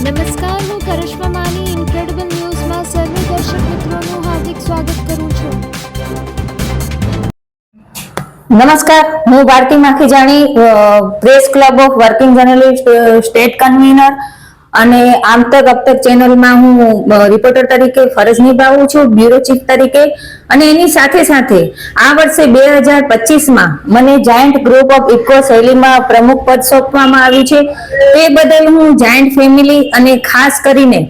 નમસ્કાર, હું કરિશ્મા માની ઇન્ક્રેડિબલ ન્યૂઝમાં સર્વે દર્શક મિત્રોનું હાર્દિક સ્વાગત કરું છું. નમસ્કાર, હું Bharti Makhijani, press club of working journalist state convener અને આમતક અબતક ચેનલમાં હું રિપોર્ટર તરીકે ફરજ નિભાવું છું, બ્યુરો ચીફ તરીકે. અને એની સાથે સાથે આ વર્ષે 2025માં મને જાયન્ટ ગ્રુપ ઓફ ઇકો શૈલીમાં પ્રમુખ પદ સોંપવામાં આવ્યું છે. તે બદલ હું જાયન્ટ ફેમિલી અને ખાસ કરીને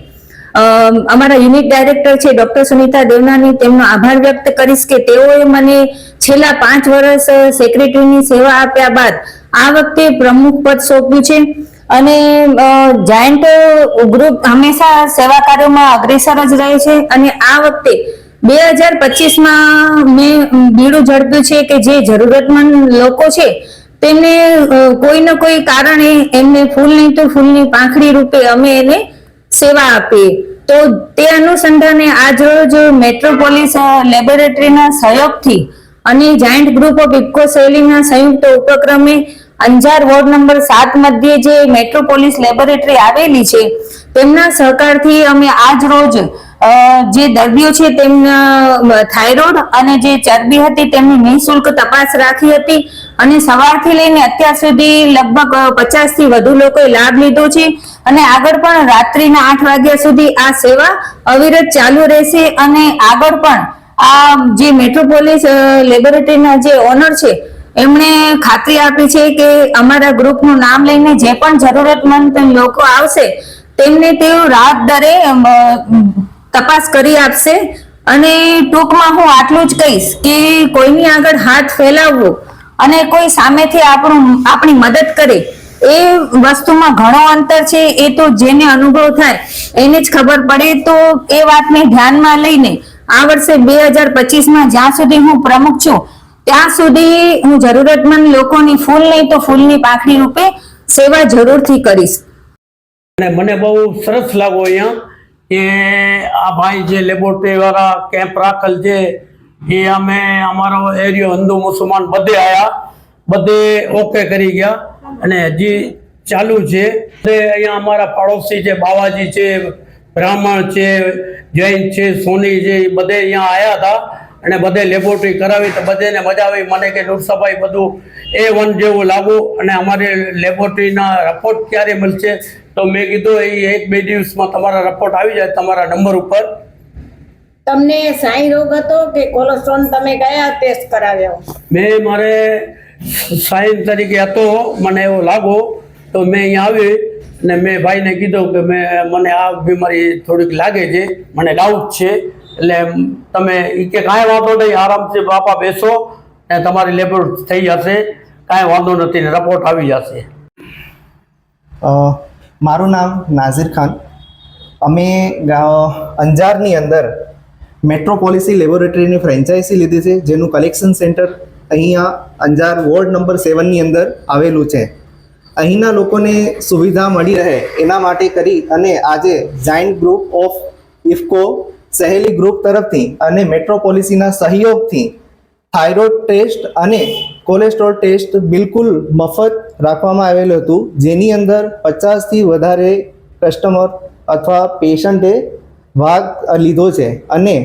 અમારા યુનિટ ડાયરેક્ટર છે ડોક્ટર સુનિતા દેવનાની, તેમનો આભાર વ્યક્ત કરીશ કે તેઓએ મને છેલ્લા 5 વર્ષ સેક્રેટરીની સેવા આપ્યા બાદ આ વખતે પ્રમુખ પદ સોંપ્યું છે. અને જાયન્ટ ગ્રુપ હંમેશા સેવા કાર્યોમાં અગ્રેસર જ રહે છે. અને આ વખતે 2025માં મેં બીડું ઝડપ્યું છે કે જે જરૂરતમંદ લોકો છે તેમને કોઈ ને કોઈ કારણે એમને ફૂલ નહીં તો ફૂલની પાંખડી રૂપે અમે એને સેવા આપીએ. તો તે અનુસંધાને આજરોજ મેટ્રોપોલિસ લેબોરેટરીના સહયોગથી અને જાયન્ટ ગ્રુપ ઓફ ઇકો શૈલીના સંયુક્ત ઉપક્રમે અંજાર વોર્ડ નંબર 7 મધ્યે જે મેટ્રોપોલિસ લેબોરેટરી આવેલી છે તેમના સહકારથી અમે આજ રોજ જે દર્દીઓ છે તેમના થાઇરોઇડ અને જે ચરબી હતી તેમની નિઃશુલ્ક તપાસ રાખી હતી. અને સવારથી લઈને અત્યાર સુધી લગભગ 50 થી વધુ લોકોએ લાભ લીધો છે. અને આગળ પણ રાત્રિના 8 વાગ્યા સુધી આ સેવા અવિરત ચાલુ રહેશે. અને આગળ પણ આ જે મેટ્રોપોલિસ લેબોરેટરીના જે ઓનર છે એમણે ખાતરી આપી છે કે અમારા ગ્રુપનું નામ લઈને જે પણ જરૂરતમંદ લોકો આવશે તેમને તેઓ રાહત દરે તપાસ કરી આપશે. અને ટૂંકમાં હું આટલું જ કહીશ કે કોઈની આગળ હાથ ફેલાવવો અને કોઈ સામેથી આપણી મદદ કરે એ વસ્તુમાં ઘણો અંતર છે. એ તો જેને અનુભવ થાય એને જ ખબર પડે. તો એ વાતને ધ્યાનમાં લઈને આ વર્ષે 2025માં જ્યાં સુધી હું પ્રમુખ છું ત્યાં સુધી હું જરૂરતમંદ લોકોની ફૂલ નહીં તો ફૂલની પાંખડી રૂપે સેવા જરૂરથી કરીશ. અને મને બહુ સરસ લાગ્યો અહીંયા કે આ ભાઈ જે લેબોરેટરી વાળા કેમ્પ રાખેલ છે એ અમે અમારો એરિયો હિન્દુ મુસલમાન બધે આવ્યા, બધે ઓકે કરી ગયા અને હજી ચાલુ છે. અહીંયા અમારા પડોશી છે, બાવાજી છે, બ્રાહ્મણ છે, જૈન છે, સોની છે, બધે અહીંયા આવ્યા હતા અને બધે લેબોરેટરી કરાવી તો બધાને મજા આવી. મને કે નૂરસાભાઈ બધું A1 જેવું લાગુ અને અમારે લેબોરેટરીના રિપોર્ટ ક્યારે મળશે? તો મેં કીધું એ 1-2 દિવસમાં તમારા રિપોર્ટ આવી જાય તમારા નંબર ઉપર. તમને સાઈ રોગ હતો કે કોલેસ્ટ્રોલ તમે કયા ટેસ્ટ કરાવ્યો? મેં મારે સાઈન તરીકે હતો, મને એવો લાગો તો મેં અહીંયા આવી અને મેં ભાઈને કીધું કે મને આ બીમારી થોડીક લાગે છે, મને ડાઉટ છે. એટલે તમે કે કાંઈ વાંધો નહીં, આરામથી બાપા બેસો અને તમારી લેબોરેટરી થઈ જશે, કાંઈ વાંધો નથી ને રિપોર્ટ આવી જશે. મારું નામ નાઝીર ખાન. અમે અંજારની અંદર મેટ્રોપોલિસી લેબોરેટરીની ફ્રેન્ચાઇઝી લીધી છે જેનું કલેક્શન સેન્ટર અહીંયા અંજાર વોર્ડ નંબર 7ની અંદર આવેલું છે. અહીંના લોકોને સુવિધા મળી રહે એના માટે કરી અને આજે જાયન્ટ ગ્રુપ ઓફ ઇફકો સહેલી ગ્રુપ તરફથી અને મેટ્રોપોલિસીના સહયોગથી થાઇરોઇડ ટેસ્ટ અને કોલેસ્ટ્રોલ ટેસ્ટ બિલકુલ મફત રાખવામાં આવેલું હતું, જેની અંદર 50થી વધારે કસ્ટમર અથવા પેશન્ટે ભાગ લીધો છે. અને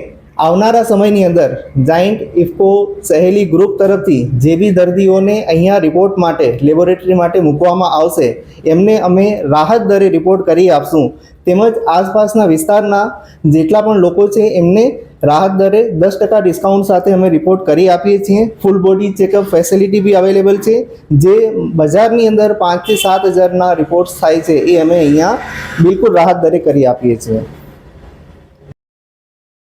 આવનારા સમયની અંદર જાયન્ટ ઇફકો સહેલી ગ્રુપ તરફથી જે બી દર્દીઓને અહીંયા રિપોર્ટ માટે લેબોરેટરી માટે મૂકવામાં આવશે એમને અમે રાહત દરે રિપોર્ટ કરી આપશું. તેમજ આસપાસના વિસ્તારના જેટલા પણ લોકો છે એમને રાહત દરે 10% ડિસ્કાઉન્ટ સાથે અમે રિપોર્ટ કરી આપીએ છીએ. ફૂલ બોડી ચેકઅપ ફેસિલિટી બી અવેલેબલ છે. જે બજારની અંદર 5 થી 7 હજારના રિપોર્ટ્સ થાય છે એ અમે અહીંયા બિલકુલ રાહત દરે કરી આપીએ છીએ.